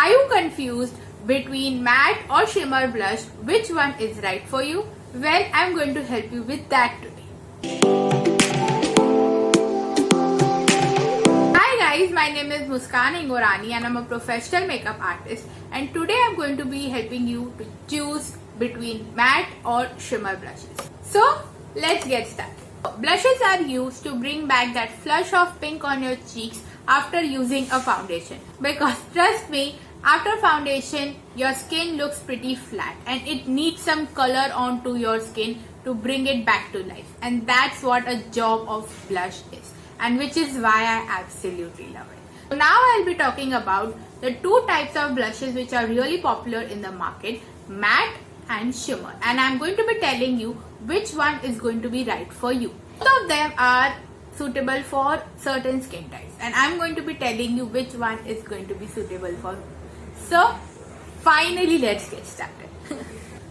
Are you confused between matte or shimmer blush? Which one is right for you? Well, I'm going to help you with that today. Hi guys, my name is Muskan Ingorani and I'm a professional makeup artist, and today I'm going to be helping you to choose between matte or shimmer blushes. So let's get started. Blushes are used to bring back that flush of pink on your cheeks after using a foundation, because trust me, after foundation your skin looks pretty flat and it needs some color onto your skin to bring it back to life, and that's what a job of blush is, and which is why I absolutely love it. So now I'll be talking about the two types of blushes which are really popular in the market, matte and shimmer, and I'm going to be telling you which one is going to be right for you. Both of them are suitable for certain skin types, and I'm going to be telling you which one is going to be suitable for you. So finally let's get started.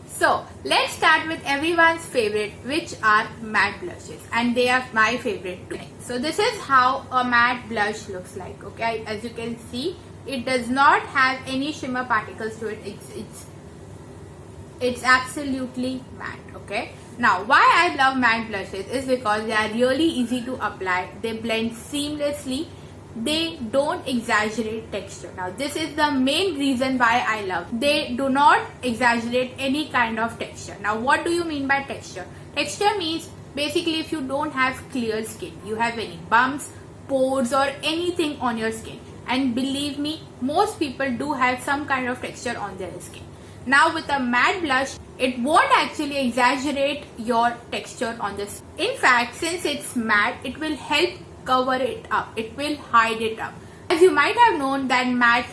So let's start with everyone's favorite, which are matte blushes, and they are my favorite too. So this is how a matte blush looks like. Okay, as you can see, it does not have any shimmer particles to it. It's absolutely matte. Okay, now why I love matte blushes is because they are really easy to apply. They blend seamlessly. They don't exaggerate texture. Now this is the main reason why I love. They do not exaggerate any kind of texture. Now what do you mean by texture? Texture means basically if you don't have clear skin, you have any bumps, pores or anything on your skin. And believe me, most people do have some kind of texture on their skin. Now with a matte blush, it won't actually exaggerate your texture on the skin. In fact, since it's matte, it will help cover it up. It will hide it up. As you might have known that matte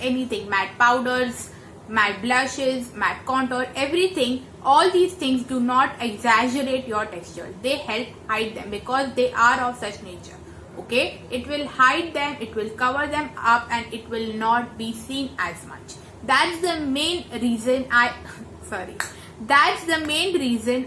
powders, matte blushes, matte contour, everything, all these things do not exaggerate your texture. They help hide them because they are of such nature. Okay, it will hide them, it will cover them up, and it will not be seen as much. That's the main reason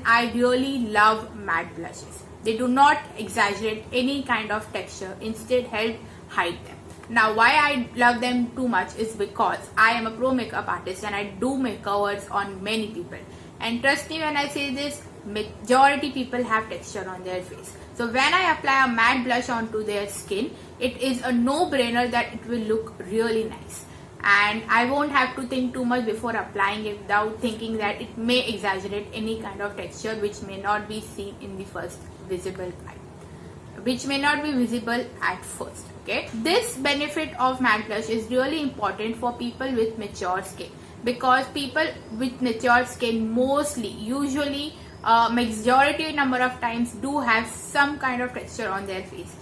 I really love matte blushes. They do not exaggerate any kind of texture, instead help hide them. Now why I love them too much is because I am a pro makeup artist and I do makeovers on many people. And trust me when I say this, majority people have texture on their face. So when I apply a matte blush onto their skin, it is a no-brainer that it will look really nice. And I won't have to think too much before applying it without thinking that it may exaggerate any kind of texture which may not be seen in the first visible eye, which may not be visible at first. Okay, this benefit of matte blush is really important for people with mature skin, because people with mature skin usually majority number of times do have some kind of texture on their face,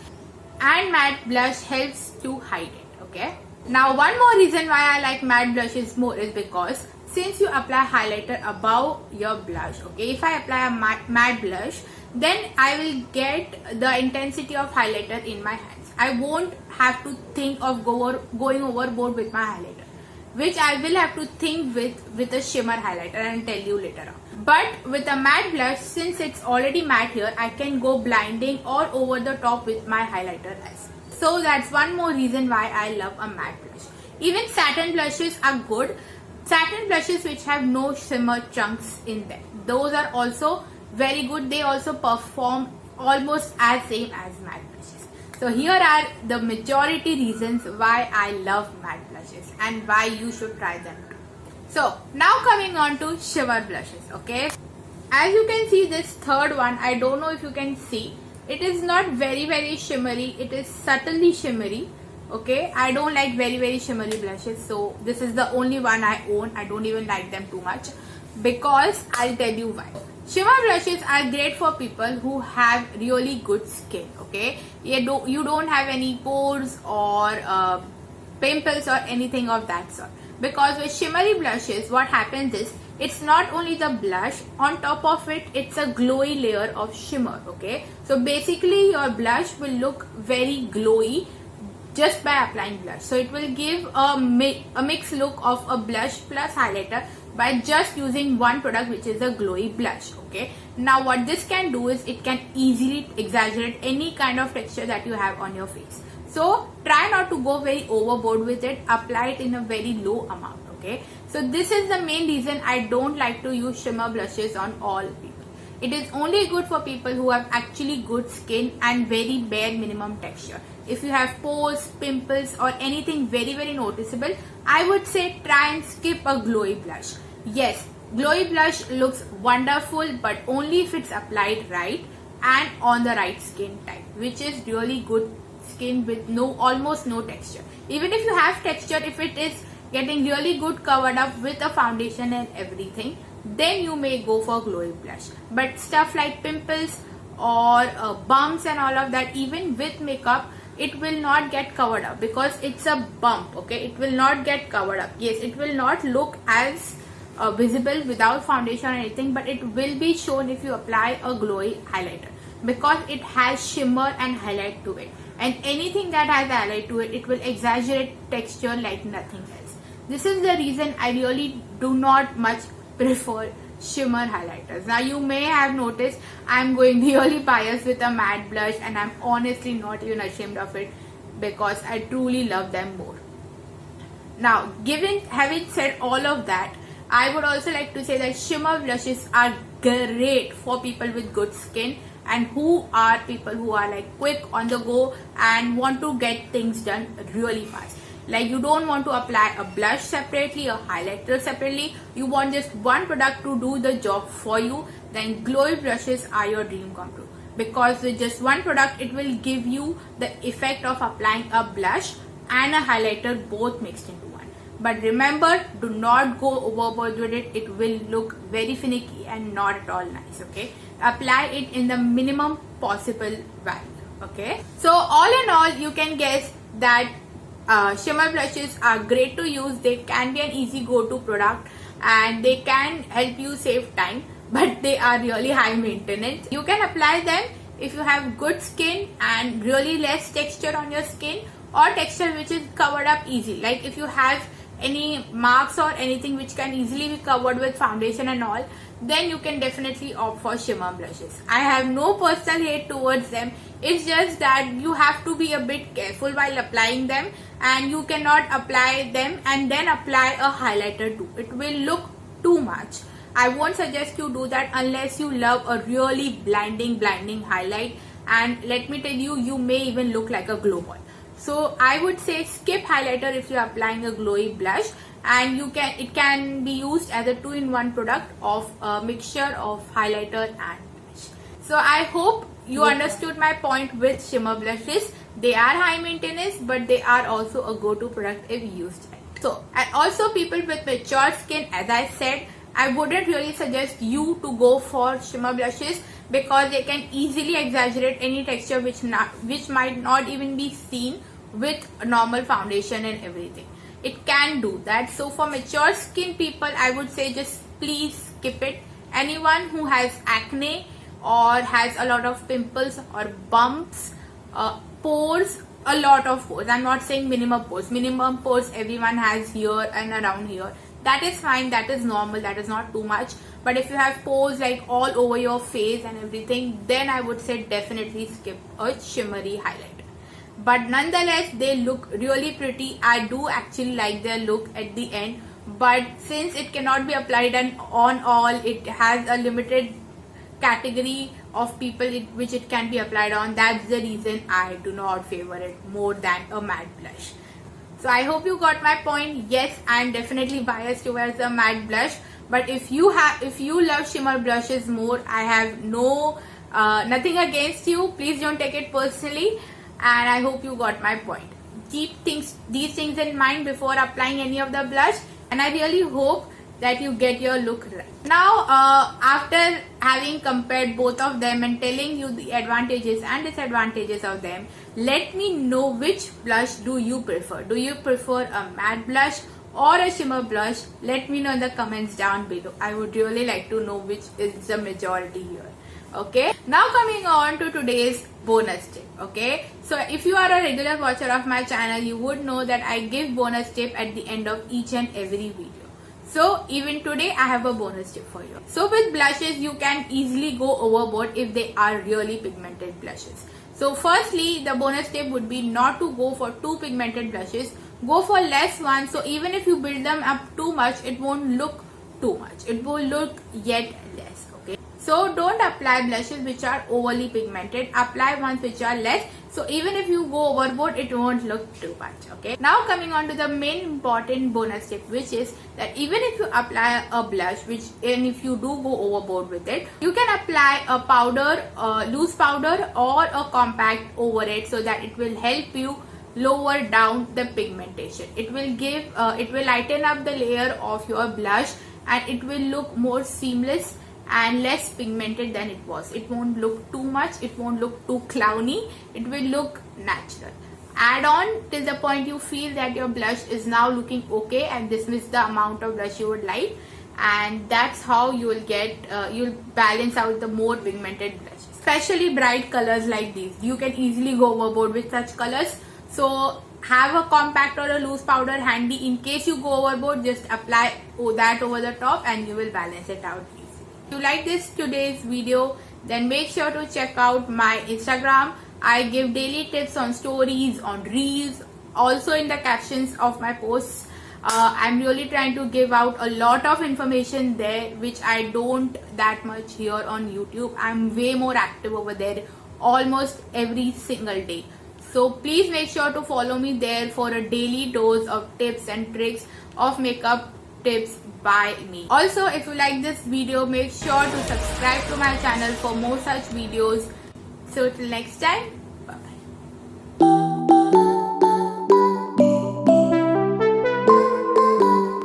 and matte blush helps to hide it. Okay, now one more reason why I like matte blushes more is because since you apply highlighter above your blush, okay, if I apply a matte blush, then I will get the intensity of highlighter in my hands. I won't have to think of going overboard with my highlighter, which I will have to think with a shimmer highlighter, and I'll tell you later on. But with a matte blush, since it's already matte here, I can go blinding or over the top with my highlighter as. So that's one more reason why I love a matte blush. Even satin blushes are good. Satin blushes which have no shimmer chunks in them, those are also very good. They also perform almost as same as matte blushes. So here are the majority reasons why I love matte blushes and why you should try them too. So now coming on to shimmer blushes. Okay, as you can see, this third one, I don't know if you can see, it is not very shimmery, it is subtly shimmery. Okay, I don't like very shimmery blushes, so this is the only one I own. I don't even like them too much, because I'll tell you why. Shimmer blushes are great for people who have really good skin. Okay, you don't have any pores or pimples or anything of that sort, because with shimmery blushes what happens is, it's not only the blush, on top of it, it's a glowy layer of shimmer. Okay, so basically your blush will look very glowy just by applying blush. So it will give a mixed look of a blush plus highlighter by just using one product, which is a glowy blush. Okay, now what this can do is it can easily exaggerate any kind of texture that you have on your face. So try not to go very overboard with it. Apply it in a very low amount. Okay, so this is the main reason I don't like to use shimmer blushes on all people. It is only good for people who have actually good skin and very bare minimum texture. If you have pores, pimples or anything very noticeable, I would say try and skip a glowy blush. Yes, glowy blush looks wonderful, but only if it's applied right and on the right skin type, which is really good skin with almost no texture. Even if you have texture, if it is getting really good covered up with a foundation and everything, then you may go for glowy blush. But stuff like pimples or bumps and all of that, even with makeup, it will not get covered up because it's a bump. Okay, it will not get covered up. Yes, it will not look as visible without foundation or anything, but it will be shown if you apply a glowy highlighter because it has shimmer and highlight to it, and anything that has highlight to it, it will exaggerate texture like nothing else. This is the reason I really do not much prefer shimmer highlighters. Now you may have noticed I'm going really biased with a matte blush, and I'm honestly not even ashamed of it because I truly love them more. Now having said all of that, I would also like to say that shimmer blushes are great for people with good skin and who are people who are like quick on the go and want to get things done really fast. Like you don't want to apply a blush separately, a highlighter separately. You want just one product to do the job for you. Then glowy brushes are your dream come true. Because with just one product, it will give you the effect of applying a blush and a highlighter both mixed into one. But remember, do not go overboard with it. It will look very finicky and not at all nice. Okay, apply it in the minimum possible value. Okay, so all in all, you can guess that shimmer blushes are great to use. They can be an easy go-to product and they can help you save time, but they are really high maintenance. You can apply them if you have good skin and really less texture on your skin, or texture which is covered up easy. Like if you have any marks or anything which can easily be covered with foundation and all, then you can definitely opt for shimmer blushes. I have no personal hate towards them. It's just that you have to be a bit careful while applying them, and you cannot apply them and then apply a highlighter too. It will look too much. I won't suggest you do that unless you love a really blinding highlight, and let me tell you, you may even look like a glow ball. So I would say skip highlighter if you are applying a glowy blush, and it can be used as a 2-in-1 product of a mixture of highlighter and blush. So I hope you understood my point with shimmer blushes. They are high maintenance, but they are also a go-to product if used right. So, and also people with mature skin, as I said, I wouldn't really suggest you to go for shimmer blushes because they can easily exaggerate any texture which might not even be seen with a normal foundation and everything. It can do that. So for mature skin people, I would say just please skip it. Anyone who has acne or has a lot of pimples or bumps, pores, a lot of pores. I'm not saying minimum pores. Minimum pores everyone has here and around here. That is fine. That is normal. That is not too much. But if you have pores like all over your face and everything, then I would say definitely skip a shimmery highlighter. But nonetheless, they look really pretty. I do actually like their look at the end. But since it cannot be applied on all, it has a limited category of people which it can be applied on. That's the reason I do not favor it more than a matte blush. So I hope you got my point. Yes, I am definitely biased towards a matte blush. But if you love shimmer blushes more, I have nothing against you. Please don't take it personally. And I hope you got my point. Keep these things in mind before applying any of the blush. And I really hope that you get your look right. Now, after having compared both of them and telling you the advantages and disadvantages of them, let me know which blush do you prefer. Do you prefer a matte blush or a shimmer blush? Let me know in the comments down below. I would really like to know which is the majority here. Okay, now coming on to today's bonus tip. Okay, so if you are a regular watcher of my channel, you would know that I give bonus tip at the end of each and every video. So even today I have a bonus tip for you. So with blushes, you can easily go overboard if they are really pigmented blushes. So firstly, the bonus tip would be not to go for too pigmented blushes. Go for less ones, so even if you build them up too much, it won't look too much. It will look yet less, okay? So don't apply blushes which are overly pigmented. Apply ones which are less. So even if you go overboard, it won't look too much, okay? Now coming on to the main important bonus tip, which is that even if you apply a blush, and if you do go overboard with it, you can apply a powder, loose powder or a compact over it, so that it will help you lower down the pigmentation. It will lighten up the layer of your blush, and it will look more seamless and less pigmented than it was. It won't look too much, it won't look too clowny, it will look natural. Add on till the point you feel that your blush is now looking okay, and this is the amount of blush you would like, and that's how you will get you'll balance out the more pigmented blushes. Especially bright colors like these, you can easily go overboard with such colors. So have a compact or a loose powder handy in case you go overboard. Just apply that over the top and you will balance it out easily. If you like today's video, then make sure to check out my Instagram. I give daily tips on stories, on reels, also in the captions of my posts. I'm really trying to give out a lot of information there, which I don't that much here on YouTube. I'm way more active over there almost every single day. So please make sure to follow me there for a daily dose of tips and tricks of makeup tips by me. Also, if you like this video, make sure to subscribe to my channel for more such videos. So till next time,